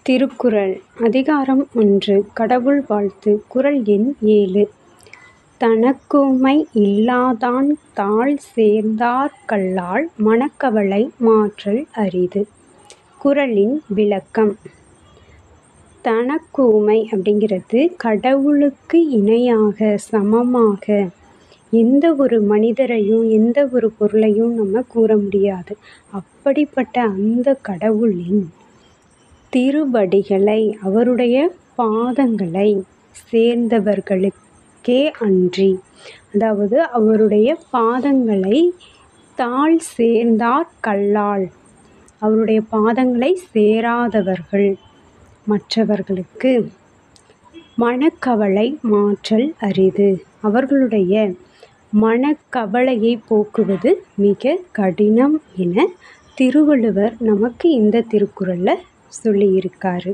திருக்குறள் அதிகாரம் 1 கடவுள் வாழ்த்து. குறள் எண் 7. தனக்குமை இல்லாதான் தாழ் சேர்ந்தார் கல்லால் மனக்கவலை மாற்றல் அரிது. குறளின் விளக்கம். தனக்குமை அப்படிங்கிறது கடவுளுக்கு இணையாக சமமாக எந்த ஒரு மனிதரையும் எந்த ஒரு பொருளையும் நம்ம கூற முடியாது. அப்படிப்பட்ட அந்த கடவுளின் திருவடிகளை அவருடைய பாதங்களை சேர்ந்தவர்களுக்கே அன்றி, அதாவது அவருடைய பாதங்களை தாழ் சேர்ந்தார் கல்லால் அவருடைய பாதங்களை சேராதவர்கள் மற்றவர்களுக்கு மனக்கவலை மாற்றல் அரிது. அவர்களுடைய மனக்கவலையை போக்குவது மிக கடினம் என திருவள்ளுவர் நமக்கு இந்த திருக்குறளில் சொல்லியிருக்காரு.